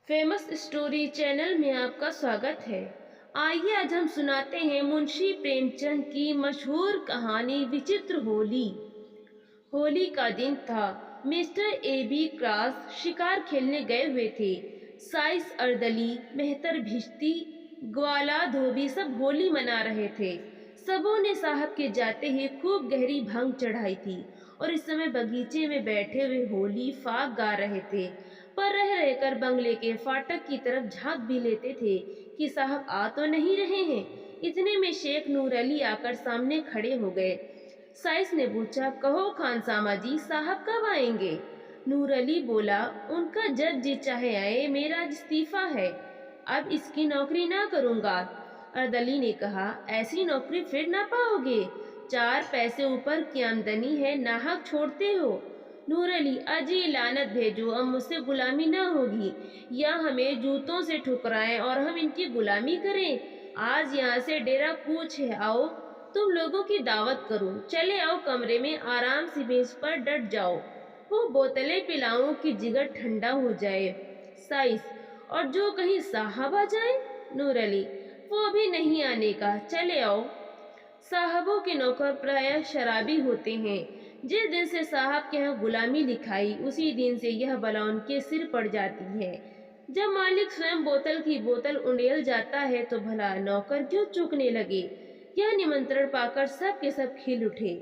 Famous story channel में आपका स्वागत है। आइए आज हम सुनाते हैं मुंशी प्रेमचंद की मशहूर कहानी विचित्र होली। होली का दिन था। मिस्टर ए बी क्रॉस शिकार खेलने गए हुए थे। साइस अर्दली, मेहतर भिश्ती, ग्वाला धोबी सब होली मना रहे थे। सबों ने साहब के जाते ही खूब गहरी भंग चढ़ाई थी और इस समय बगीचे में बैठे हुए होली फाग गा रहे थे। पर रह रहकर बंगले के फाटक की तरफ झांक भी लेते थे कि साहब आ तो नहीं रहे हैं। इतने में शेख नूर अली आकर सामने खड़े हो गए। साइस ने पूछा, कहो खानसामा जी, साहब कब आएंगे? नूर अली बोला, उनका जब जी चाहे आए, मेरा इस्तीफा है, अब इसकी नौकरी ना करूंगा। अर्दली ने कहा, ऐसी नौकरी फिर ना पाओगे, 4 पैसे ऊपर की आमदनी है, नाहक छोड़ते हो। नूर अली, अजी लानत भेजो, अब मुझसे गुलामी ना होगी, या हमें जूतों से ठुकराएं और हम इनकी गुलामी करें। आज यहाँ से डेरा कूच है, आओ तुम लोगों की दावत करूं, चले आओ कमरे में, आराम से मेज पर डट जाओ, वो बोतलें पिलाऊं कि जिगर ठंडा हो जाए। साइस, और जो कहीं साहब आ जाए? नूर अली, वो भी नहीं आने का, चले आओ। साहबों के नौकर प्रायः शराबी होते हैं। जिस दिन से साहब के यहाँ गुलामी लिखाई, उसी दिन से यह बला उनके सिर पड़ जाती है। जब मालिक स्वयं बोतल की बोतल उंडेल जाता है तो भला नौकर क्यों चूकने लगे? यह निमंत्रण पाकर सब के सब खिल उठे।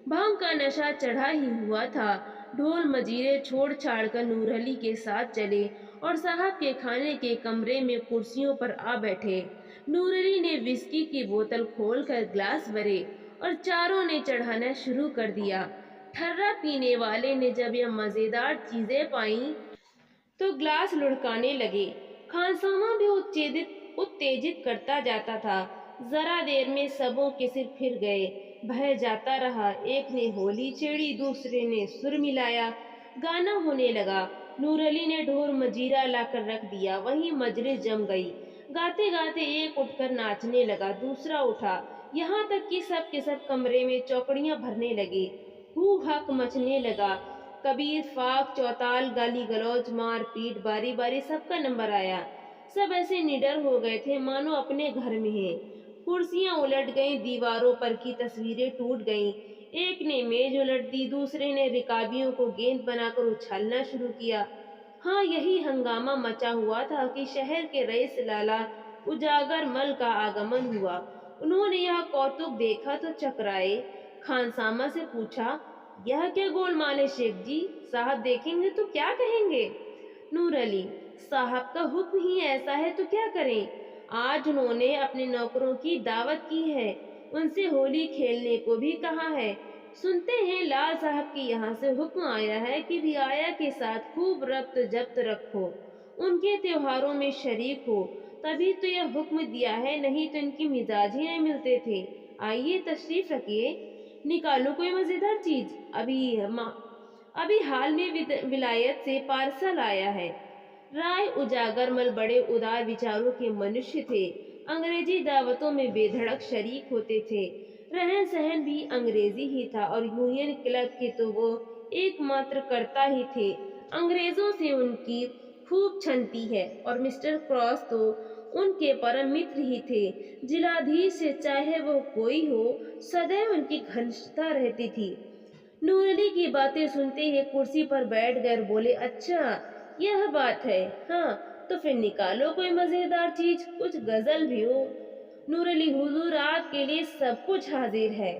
भांग का नशा चढ़ा ही हुआ था। ढोल मजीरे छोड़ छाड़ कर नूर अली के साथ चले और साहब के खाने के कमरे में कुर्सियों पर आ बैठे। नूर अली ने विस्की की बोतल खोलकर ग्लास भरे और चारों ने चढ़ाना शुरू कर दिया। ठर्रा पीने वाले ने जब यह मजेदार चीजें पाई तो ग्लास लुढ़काने लगे। खानसामा भी उत्तेजित करता जाता था। जरा देर में सबों के सिर फिर गए। भय जाता रहा। एक ने होली छेड़ी, दूसरे ने सुर मिलाया। गाना होने लगा। नूर अली ने ढोल मजीरा लाकर रख दिया। वहीं मजलिस जम गई। गाते गाते एक उठकर नाचने लगा, दूसरा उठा, यहाँ तक कि सब के सब कमरे में चौकड़ियां भरने लगे। हू हक मचने लगा। कबीर, फाक, चौताल, गाली गलौज, मार पीट, बारी बारी सबका नंबर आया। सब ऐसे निडर हो गए थे मानो अपने घर में हैं। कुर्सियां उलट गईं, दीवारों पर की तस्वीरें टूट गईं। एक ने मेज उलट दी, दूसरे ने रिकाबियों को गेंद बनाकर उछालना शुरू किया। हाँ, यही हंगामा मचा हुआ था कि शहर के रईस लाला उजागर मल का आगमन हुआ। उन्होंने यह कौतुक देखा तो चकराए। खानसामा से पूछा, यह क्या गोलमाल है शेख जी? साहब देखेंगे तो क्या कहेंगे? नूर अली, साहब का हुक्म ही ऐसा है तो क्या करें? आज उन्होंने अपने नौकरों की दावत की है, उनसे होली खेलने को भी कहा है। सुनते हैं लाल साहब के यहाँ से हुक्म आया है कि रियाया के साथ खूब रब्त जब्त रखो, उनके त्योहारों में शरीक हो, तभी तो यह हुक्म दिया है, नहीं तो इनकी मिजाज ही नहीं मिलते थे। आइए तशरीफ रखिए, निकालो कोई मजेदार चीज। अभी हाल में विलायत से पार्सल आया है। राय उजागरमल बड़े उदार विचारों के मनुष्य थे। अंग्रेजी दावतों में बेधड़क शरीक होते थे। रहन सहन भी अंग्रेजी ही था और यूनियन क्लब के तो वो एकमात्र कर्ता ही थे। अंग्रेजों से उनकी खूब छनती है और मिस्टर क्रॉस तो उनके परम मित्र ही थे। जिलाधीश से चाहे वो कोई हो, सदैव उनकी घनिष्ठता रहती थी। नूर अली की बातें सुनते ही कुर्सी पर बैठ गए और बोले, अच्छा यह बात है, हाँ तो फिर निकालो कोई मजेदार चीज, कुछ गजल भी हो। नूर अली, हुजूर आपके लिए सब कुछ हाजिर है।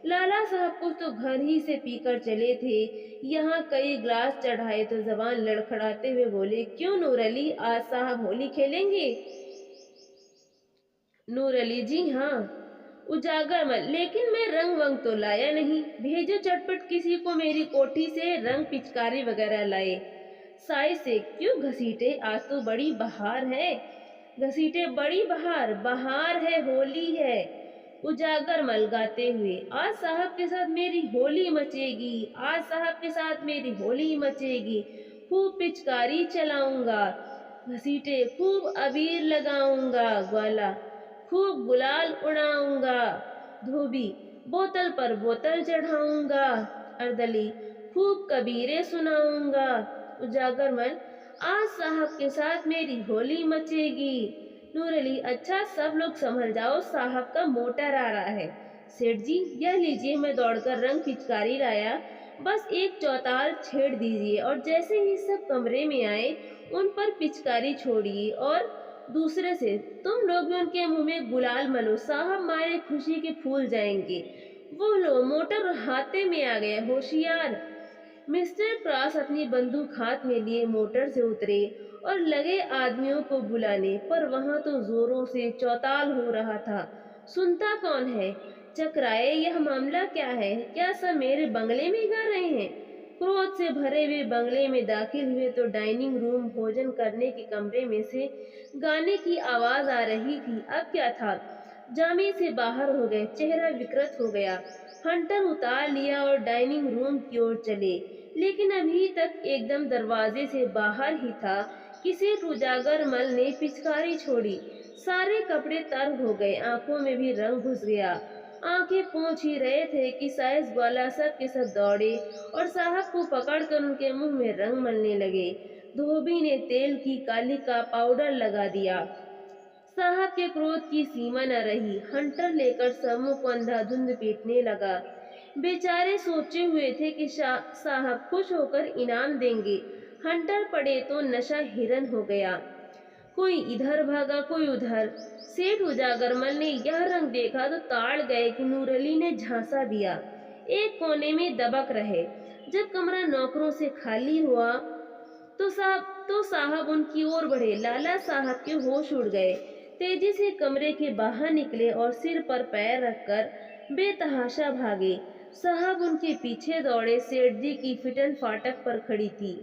लाला साहब कुछ तो घर ही से पीकर चले थे, यहाँ कई ग्लास चढ़ाए तो जबान लड़खड़ाते हुए बोले, क्यों नूर अली, आज साहब होली खेलेंगे? नूर अली, जी हाँ। उजागर मल, लेकिन मैं रंग वंग तो लाया नहीं, भेजो चटपट किसी को मेरी कोठी से रंग पिचकारी वगैरह लाए। साई से, क्यों घसीटे, आज तो बड़ी बहार है। घसीटे, बड़ी बहार, बहार है, होली है। उजागर मल गाते हुए, आज साहब के साथ मेरी होली मचेगी, आज साहब के साथ मेरी होली मचेगी, खूब पिचकारी चलाऊंगा। घसीटे, खूब अबीर लगाऊंगा। ग्वाला, खूब गुलाल उड़ाऊंगा। धोबी, बोतल पर बोतल चढ़ाऊंगा। अर्दली, खूब कबीरे सुनाऊंगा। उजागरमल, आज साहब के साथ मेरी होली मचेगी। नूर अली, अच्छा सब लोग संभल जाओ, साहब का मोटर आ रहा है। सेठ जी, यह लीजिए, मैं दौड़कर रंग पिचकारी लाया, बस एक चौताल छेड़ दीजिए और जैसे ही सब कमरे में आए उन पर पिचकारी छोड़िए और दूसरे से तुम लोग भी उनके मुंह में गुलाल मलो, साहब मारे खुशी के फूल जाएंगे। वो लो, मोटर हाथे में आ गया, होशियार। मिस्टर क्रॉस अपनी बंदूक हाथ में लिए मोटर से उतरे और लगे आदमियों को बुलाने, पर वहां तो जोरों से चौताल हो रहा था। सुनता कौन है? चकराए, यह मामला क्या है? क्या सब मेरे बंगले में गा रहे हैं? क्रोध से भरे हुए बंगले में दाखिल हुए तो डाइनिंग रूम भोजन करने के कमरे में से गाने की आवाज आ रही थी। अब क्या था? जामे से बाहर हो गए, चेहरा विकृत हो गया। हंटर उतार लिया और डाइनिंग रूम की ओर चले, लेकिन अभी तक एकदम दरवाजे से बाहर ही था कि सेठ उजागर मल ने पिचकारी छोड़ी। सारे कपड़े तर हो गए, आंखों में भी रंग घुस गया। आंखें पोंछ ही रहे थे कि साइज वाला सब के सब दौड़े और साहब को पकड़कर उनके मुंह में रंग मलने लगे। धोबी ने तेल की काली का पाउडर लगा दिया। साहब के क्रोध की सीमा न रही। हंटर लेकर सबों को अंधाधुंध पीटने लगा। बेचारे सोचे हुए थे कि साहब खुश होकर इनाम देंगे। हंटर पड़े तो नशा हिरन हो गया। कोई इधर भागा, कोई उधर। सेठ उजागरमल ने यह रंग देखा तो ताड़ गए कि नूर अली ने झांसा दिया। एक कोने में दबक रहे। जब कमरा नौकरों से खाली हुआ तो साहब उनकी ओर बढ़े। लाला साहब के होश उड़ गए। तेजी से कमरे के बाहर निकले और सिर पर पैर रखकर बेतहाशा भागे। साहब उनके पीछे दौड़े। सेठ जी की फिटन फाटक पर खड़ी थी।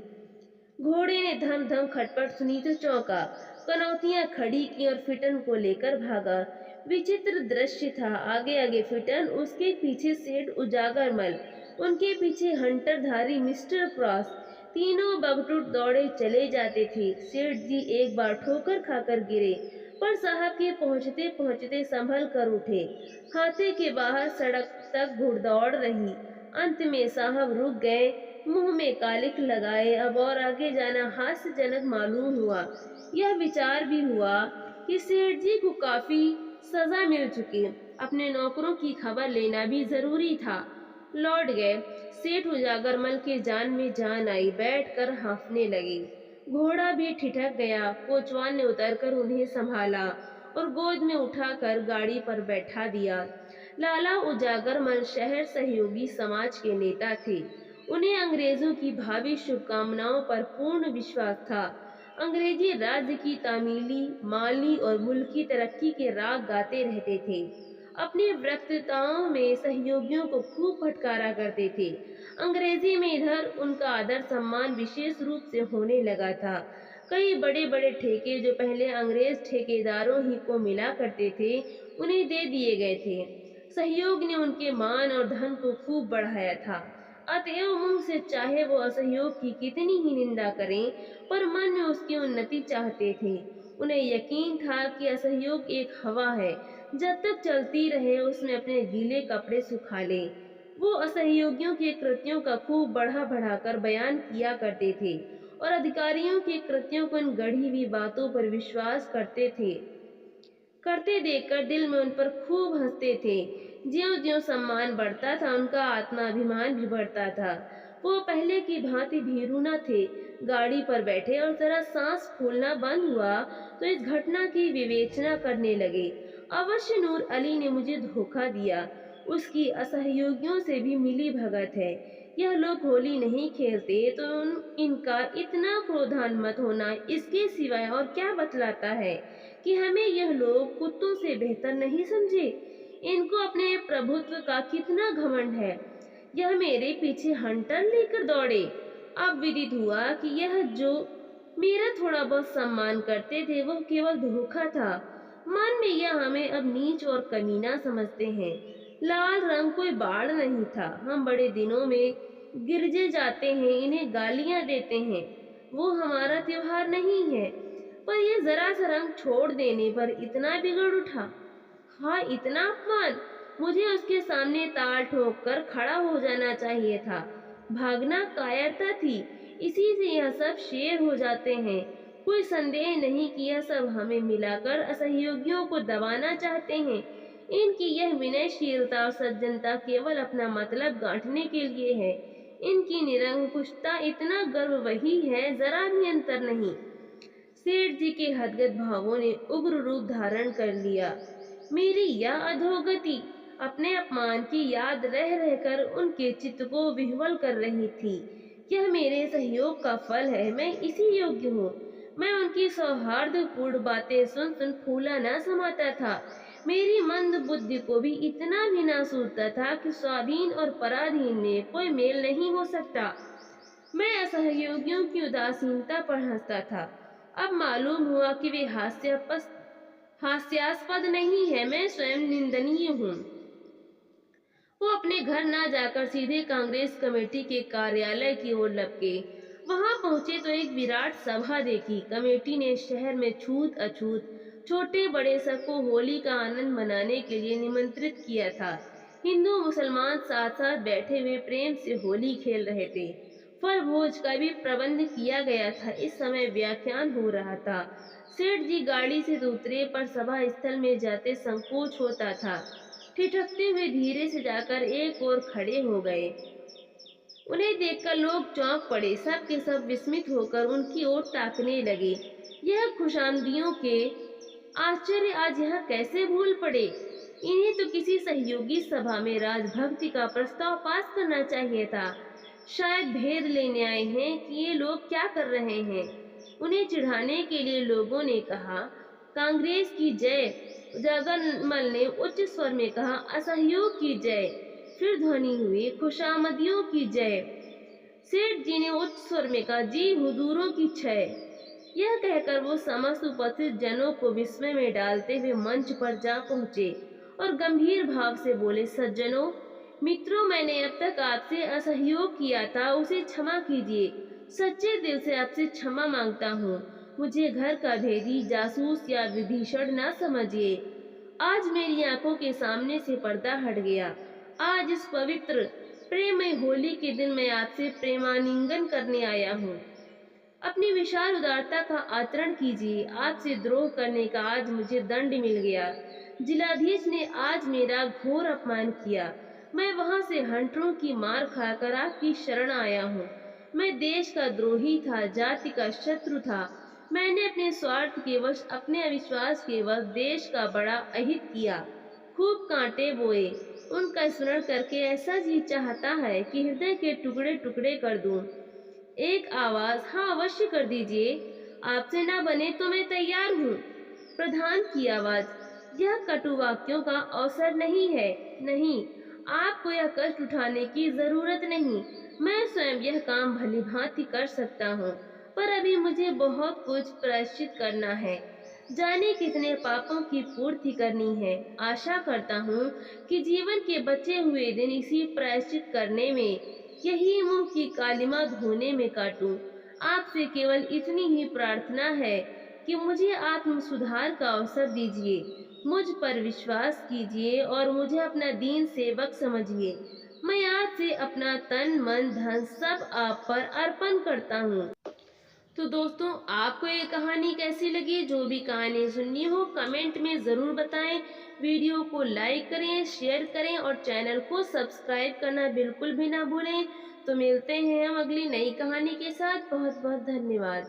घोड़े ने धम धम खटपट सुनी तो चौंका। कनौतियां खड़ी की और फिटन को लेकर भागा। विचित्र दृश्य था। आगे आगे फिटन, उसके पीछे सेठ उजागरमल, उनके पीछे हंटरधारी मिस्टर क्रॉस। तीनों बगटुट दौड़े चले जाते थे। सेठ जी एक बार ठोकर खाकर गिरे, पर साहब के पहुंचते पहुंचते संभल कर उठे। हाथे के बाहर सड़क तक घुड़दौड़ रही। अंत में साहब रुक गए, मुंह में कालिख लगाए। अब और आगे जाना हास्यजनक मालूम हुआ। यह विचार भी हुआ कि सेठ जी को काफी सजा मिल चुकी, अपने नौकरों की खबर लेना भी जरूरी था। लौट गए। सेठ उजागरमल के जान में जान आई, बैठकर हाँफने लगे। घोड़ा भी ठिठक गया। कोचवान ने उतरकर उन्हें संभाला और गोद में उठाकर गाड़ी पर बैठा दिया। लाला उजागरमल शहर सहयोगी समाज के नेता थे। उन्हें अंग्रेजों की भावी शुभकामनाओं पर पूर्ण विश्वास था। अंग्रेजी राज्य की तामीली, माली और मुल्की तरक्की के राग गाते रहते थे। अपनी वक्तृताओं में सहयोगियों को खूब फटकारा करते थे। अंग्रेजी में इधर उनका आदर सम्मान विशेष रूप से होने लगा था। कई बड़े बड़े ठेके जो पहले अंग्रेज ठेकेदारों ही को मिला करते थे, उन्हें दे दिए गए थे। सहयोग ने उनके मान और धन को खूब बढ़ाया था। अतएव मुंह से चाहे वो असहयोग की कितनी ही निंदा करें, पर मन में उसकी उन्नति चाहते थे। उन्हें यकीन था कि असहयोग एक हवा है, जब तक चलती रहे उसमें अपने गीले कपड़े सुखा ले। वो असहयोगियों के कृत्यों का खूब बढ़ा बढ़ाकर बयान किया करते थे और अधिकारियों के कृत्यों को इन गढ़ी हुई बातों पर विश्वास करते देखकर दिल में उन पर खूब हंसते थे। ज्यों-ज्यों सम्मान बढ़ता था, उनका आत्माभिमान भी बढ़ता था। वो पहले की भांति भीरू न थे। गाड़ी पर बैठे और जरा सांस फूलना बंद हुआ तो इस घटना की विवेचना करने लगे। अवश्य नूर अली ने मुझे धोखा दिया। उसकी असहयोगियों से भी मिली भगत है। यह लोग होली नहीं खेलते तो इनका इतना क्रोधान्वित होना इसके सिवाय और क्या बतलाता है कि हमें यह लोग कुत्तों से बेहतर नहीं समझे। इनको अपने प्रभुत्व का कितना घमंड है। यह मेरे पीछे हंटर लेकर दौड़े। अब विदित हुआ कि यह जो मेरा थोड़ा बहुत सम्मान करते थे वो केवल धोखा था। मन में यह हमें अब नीच और कमीना समझते हैं। लाल रंग कोई बाढ़ नहीं था। हम बड़े दिनों में गिरजे जाते हैं, इन्हें गालियां देते हैं। वो हमारा त्योहार नहीं है। पर यह जरा सा रंग छोड़ देने पर इतना बिगड़ उठा। हाँ, इतना अपमान। मुझे उसके सामने ताल ठोक कर खड़ा हो जाना चाहिए था। भागना कायरता थी। इसी से यह सब शेयर हो जाते हैं। कोई संदेह नहीं कि यह सब हमें मिलाकर असहयोगियों को दबाना चाहते हैं। इनकी यह विनयशीलता और सज्जनता केवल अपना मतलब गांठने के लिए है। इनकी निरंकुशता, इतना गर्व वही है, जरा भी अंतर नहीं। सेठ जी के हदगत भावों ने उग्र रूप धारण कर लिया। मेरी यह अधोगति अपने अपमान की याद रह रहकर उनके चित्त को विह्वल कर रही थी। यह मेरे सहयोग का फल है, मैं इसी योग्य हूँ। मैं उनकी सौहार्दपूर्ण बातें सुन सुन फूला न समाता था। मेरी मंद बुद्धि को भी इतना भी न सूझता था कि स्वाधीन और पराधीन में कोई मेल नहीं हो सकता। मैं असहयोगियों की उदासीनता पर हंसता था। अब मालूम हुआ कि वे हास्यास्पद नहीं है, मैं स्वयं निंदनीय हूँ। वो अपने घर ना जाकर सीधे कांग्रेस कमेटी के कार्यालय की ओर लपके। वहां पहुंचे तो एक विराट सभा देखी। कमेटी ने शहर में छूत अछूत छोटे बड़े सबको होली का आनंद मनाने के लिए निमंत्रित किया था। हिंदू मुसलमान साथ साथ बैठे हुए प्रेम से होली खेल रहे थे। फल भोज का भी प्रबंध किया गया था। इस समय व्याख्यान हो रहा था। सेठ जी गाड़ी से तो उतरे, पर सभा स्थल में जाते संकोच होता था। ठिठकते हुए धीरे से जाकर एक ओर खड़े हो गए। उन्हें देखकर लोग चौंक पड़े। सब के सब विस्मित होकर उनकी ओर ताकने लगे। यह खुशामदियों के आश्चर्य आज यहाँ कैसे भूल पड़े। इन्हें तो किसी सहयोगी सभा में राजभक्ति का प्रस्ताव पास करना चाहिए था। शायद भेद लेने आए हैं कि ये लोग क्या कर रहे हैं। उन्हें चिढ़ाने के लिए लोगों ने कहा, कांग्रेस की जय। जगनमल ने उच्च स्वर में कहा, असहयोग की जय। फिर ध्वनि हुई, खुशामदियों की जय। सेठ जी ने उच्च स्वर में कहा, जी हुजूरों की जय। यह कहकर वो समस्त उपस्थित जनों को विस्मय में डालते हुए मंच पर जा पहुंचे और गंभीर भाव से बोले, सज्जनों, मित्रों, मैंने अब तक आपसे असहयोग किया था, उसे क्षमा कीजिए। सच्चे दिल से आपसे क्षमा मांगता हूँ। मुझे घर का भेदी, जासूस या विभीषण न समझिए। आज मेरी आंखों के सामने से पर्दा हट गया। आज इस पवित्र प्रेममय होली के दिन मैं आपसे प्रेमालिंगन करने आया हूँ। अपनी विशाल उदारता का आचरण कीजिए। आपसे द्रोह करने का आज मुझे दंड मिल गया। जिलाधीश ने आज मेरा घोर अपमान किया। मैं वहां से हंटरों की मार खाकर आपकी शरण आया हूँ। मैं देश का द्रोही था, जाति का शत्रु था। मैंने अपने स्वार्थ के वश, अपने अविश्वास के वश देश का बड़ा अहित किया, खूब कांटे बोए। उनका स्मरण करके ऐसा जी चाहता है कि हृदय के टुकड़े टुकड़े कर दूं। एक आवाज, हाँ अवश्य कर दीजिए। आपसे ना बने तो मैं तैयार हूँ। प्रधान की आवाज, यह कटु वाक्यों का अवसर नहीं है। नहीं, आपको यह कष्ट उठाने की जरूरत नहीं। मैं स्वयं यह काम भलीभांति कर सकता हूँ, पर अभी मुझे बहुत कुछ प्रायश्चित करना है। जाने कितने पापों की पूर्ति करनी है। आशा करता हूँ कि जीवन के बचे हुए दिन इसी प्रायश्चित करने में, यही मुंह की कालिमा धोने में काटूं। आपसे केवल इतनी ही प्रार्थना है कि मुझे आत्म सुधार का अवसर दीजिए। मुझ पर विश्वास कीजिए और मुझे अपना दीन सेवक समझिए। मैं आज से अपना तन मन धन सब आप पर अर्पण करता हूँ। तो दोस्तों, आपको ये कहानी कैसी लगी? जो भी कहानी सुननी हो कमेंट में ज़रूर बताएं। वीडियो को लाइक करें, शेयर करें और चैनल को सब्सक्राइब करना बिल्कुल भी ना भूलें। तो मिलते हैं हम अगली नई कहानी के साथ। बहुत बहुत धन्यवाद।